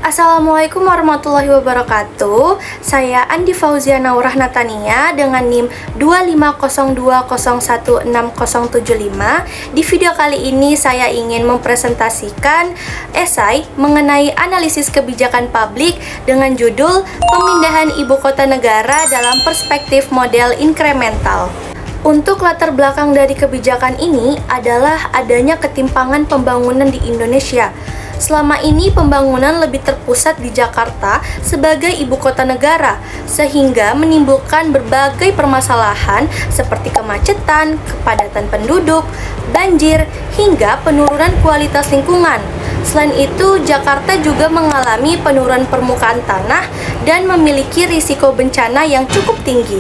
Assalamualaikum warahmatullahi wabarakatuh. Saya Andi Fauzia Naurah Natania dengan NIM 25020160075. Di video kali ini saya ingin mempresentasikan esai mengenai analisis kebijakan publik dengan judul Pemindahan Ibu Kota Negara dalam Perspektif Model Inkremental. Untuk latar belakang dari kebijakan ini adalah adanya ketimpangan pembangunan di Indonesia. Selama ini pembangunan lebih terpusat di Jakarta sebagai ibu kota negara, sehingga menimbulkan berbagai permasalahan seperti kemacetan, kepadatan penduduk, banjir, hingga penurunan kualitas lingkungan. Selain itu, Jakarta juga mengalami penurunan permukaan tanah dan memiliki risiko bencana yang cukup tinggi.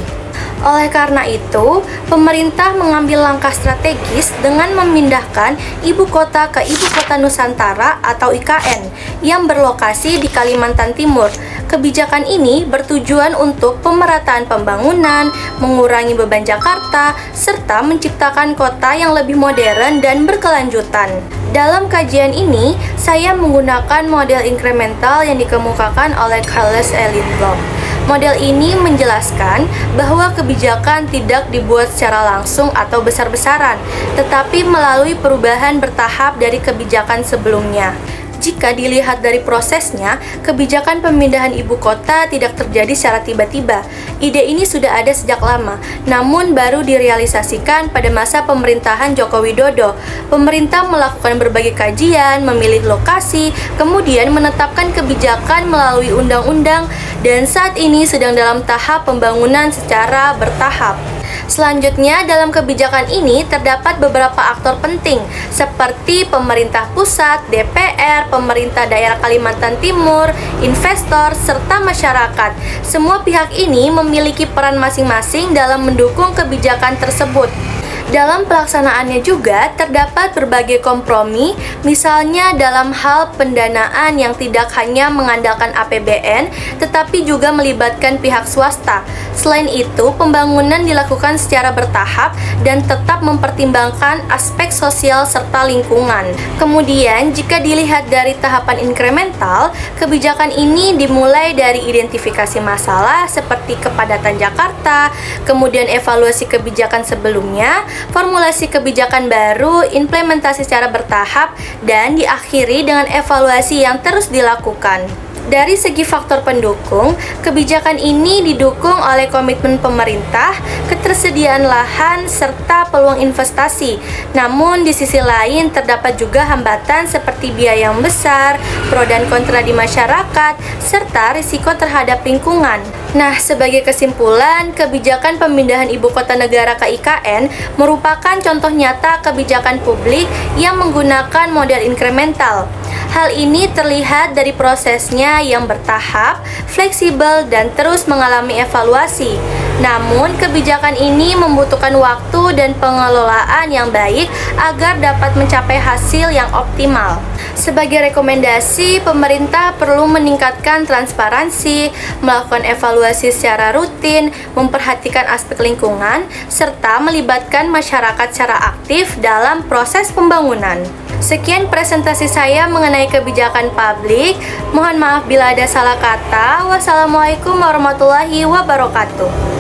Oleh karena itu, pemerintah mengambil langkah strategis dengan memindahkan ibu kota ke Ibu Kota Nusantara atau IKN yang berlokasi di Kalimantan Timur. Kebijakan ini bertujuan untuk pemerataan pembangunan, mengurangi beban Jakarta, serta menciptakan kota yang lebih modern dan berkelanjutan. Dalam kajian ini, saya menggunakan model inkremental yang dikemukakan oleh Charles E. Lindblom. Model ini menjelaskan bahwa kebijakan tidak dibuat secara langsung atau besar-besaran, tetapi melalui perubahan bertahap dari kebijakan sebelumnya. Jika dilihat dari prosesnya, kebijakan pemindahan ibu kota tidak terjadi secara tiba-tiba. Ide ini sudah ada sejak lama, namun baru direalisasikan pada masa pemerintahan Joko Widodo. Pemerintah melakukan berbagai kajian, memilih lokasi, kemudian menetapkan kebijakan melalui undang-undang, dan saat ini sedang dalam tahap pembangunan secara bertahap. Selanjutnya, dalam kebijakan ini terdapat beberapa aktor penting seperti pemerintah pusat, DPR, pemerintah daerah Kalimantan Timur, investor, serta masyarakat. Semua pihak ini memiliki peran masing-masing dalam mendukung kebijakan tersebut. Dalam pelaksanaannya juga terdapat berbagai kompromi, misalnya dalam hal pendanaan yang tidak hanya mengandalkan APBN, tetapi juga melibatkan pihak swasta. Selain itu, pembangunan dilakukan secara bertahap dan tetap mempertimbangkan aspek sosial serta lingkungan. Kemudian, jika dilihat dari tahapan inkremental, kebijakan ini dimulai dari identifikasi masalah seperti kepadatan Jakarta, kemudian evaluasi kebijakan sebelumnya, formulasi kebijakan baru, implementasi secara bertahap, dan diakhiri dengan evaluasi yang terus dilakukan. Dari segi faktor pendukung, kebijakan ini didukung oleh komitmen pemerintah, ketersediaan lahan, serta peluang investasi. Namun, di sisi lain terdapat juga hambatan seperti biaya yang besar, pro dan kontra di masyarakat, serta risiko terhadap lingkungan. Nah, sebagai kesimpulan, kebijakan pemindahan ibu kota negara ke IKN merupakan contoh nyata kebijakan publik yang menggunakan model inkremental. Hal ini terlihat dari prosesnya yang bertahap, fleksibel, dan terus mengalami evaluasi. Namun, kebijakan ini membutuhkan waktu dan pengelolaan yang baik agar dapat mencapai hasil yang optimal. Sebagai rekomendasi, pemerintah perlu meningkatkan transparansi, melakukan evaluasi secara rutin, memperhatikan aspek lingkungan, serta melibatkan masyarakat secara aktif dalam proses pembangunan. Sekian presentasi saya mengenai kebijakan publik. Mohon maaf bila ada salah kata. Wassalamualaikum warahmatullahi wabarakatuh.